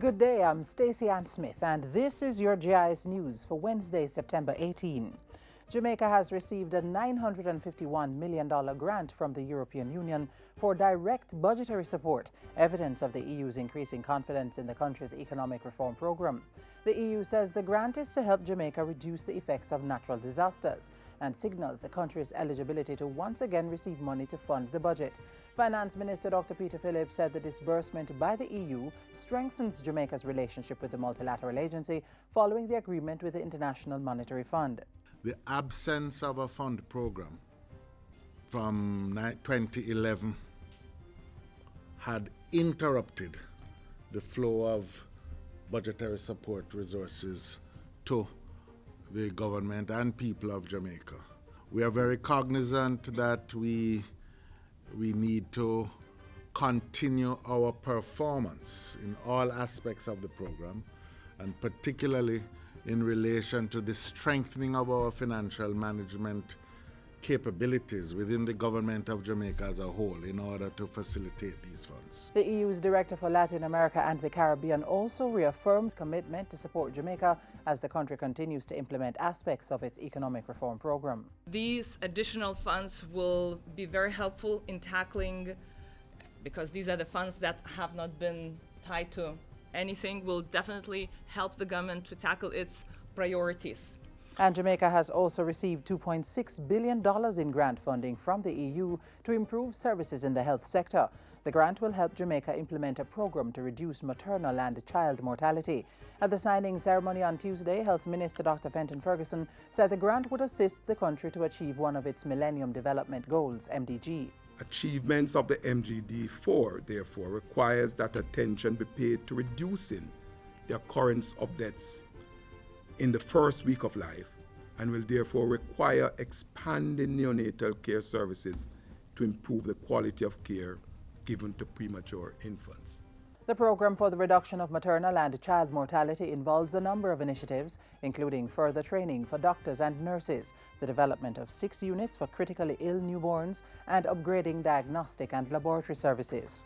Good day, I'm Stacey Ann Smith, and this is your JIS News for Wednesday, September 18. Jamaica has received a $951 million grant from the European Union for direct budgetary support, evidence of the EU's increasing confidence in the country's economic reform program. The EU says the grant is to help Jamaica reduce the effects of natural disasters and signals the country's eligibility to once again receive money to fund the budget. Finance Minister Dr. Peter Phillips said the disbursement by the EU strengthens Jamaica's relationship with the multilateral agency following the agreement with the International Monetary Fund. The absence of a fund program from 2011 had interrupted the flow of budgetary support resources to the government and people of Jamaica. We are very cognizant that we need to continue our performance in all aspects of the program, and particularly in relation to the strengthening of our financial management capabilities within the government of Jamaica as a whole in order to facilitate these funds. The EU's Director for Latin America and the Caribbean also reaffirms commitment to support Jamaica as the country continues to implement aspects of its economic reform program. These additional funds will be very helpful in tackling, because these are the funds that have not been tied to anything, will definitely help the government to tackle its priorities. And Jamaica has also received $2.6 billion in grant funding from the EU to improve services in the health sector. The grant will help Jamaica implement a program to reduce maternal and child mortality. At the signing ceremony on Tuesday, Health Minister Dr. Fenton Ferguson said the grant would assist the country to achieve one of its Millennium Development Goals, MDG. Achievements of the MGD4, therefore, requires that attention be paid to reducing the occurrence of deaths in the first week of life, and will therefore require expanding neonatal care services to improve the quality of care given to premature infants. The program for the reduction of maternal and child mortality involves a number of initiatives, including further training for doctors and nurses, the development of 6 units for critically ill newborns, and upgrading diagnostic and laboratory services.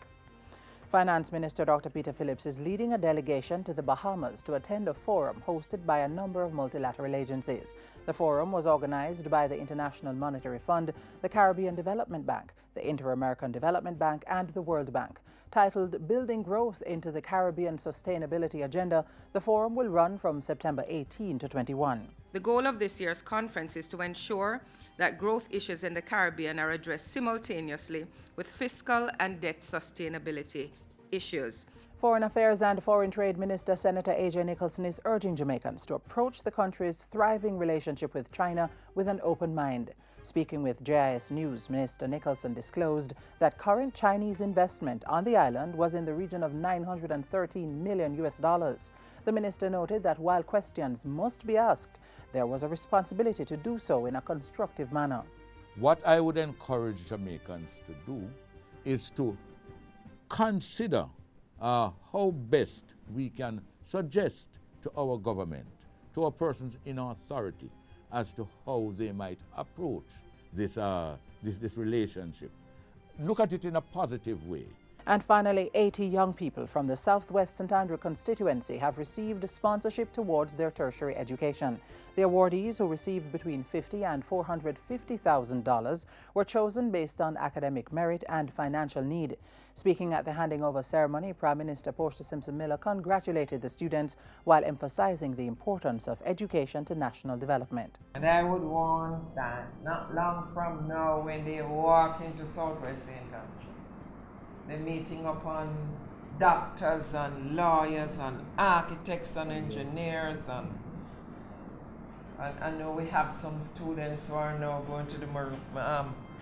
Finance Minister Dr. Peter Phillips is leading a delegation to the Bahamas to attend a forum hosted by a number of multilateral agencies. The forum was organized by the International Monetary Fund, the Caribbean Development Bank, the Inter-American Development Bank, and the World Bank. Titled Building Growth into the Caribbean Sustainability Agenda, the forum will run from September 18 to 21. The goal of this year's conference is to ensure that growth issues in the Caribbean are addressed simultaneously with fiscal and debt sustainability issues. Foreign Affairs and Foreign Trade Minister Senator A.J. Nicholson is urging Jamaicans to approach the country's thriving relationship with China with an open mind. Speaking with JIS News, Minister Nicholson disclosed that current Chinese investment on the island was in the region of $913 million. The minister noted that while questions must be asked, there was a responsibility to do so in a constructive manner. What I would encourage Jamaicans to do is to consider how best we can suggest to our government, to our persons in authority, as to how they might approach this relationship. Look at it in a positive way. And finally, 80 young people from the Southwest St. Andrew constituency have received sponsorship towards their tertiary education. The awardees, who received between $50,000 and $450,000, were chosen based on academic merit and financial need. Speaking at the handing over ceremony, Prime Minister Portia Simpson Miller congratulated the students while emphasizing the importance of education to national development. And I would want that not long from now, when they walk into Southwest St. Andrew, they're meeting upon doctors and lawyers and architects and engineers, and I know we have some students who are now going to the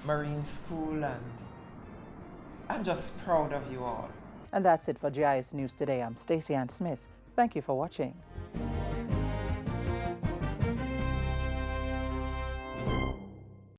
marine school, and I'm just proud of you all. And that's it for JIS News Today. I'm Stacey Ann Smith. Thank you for watching.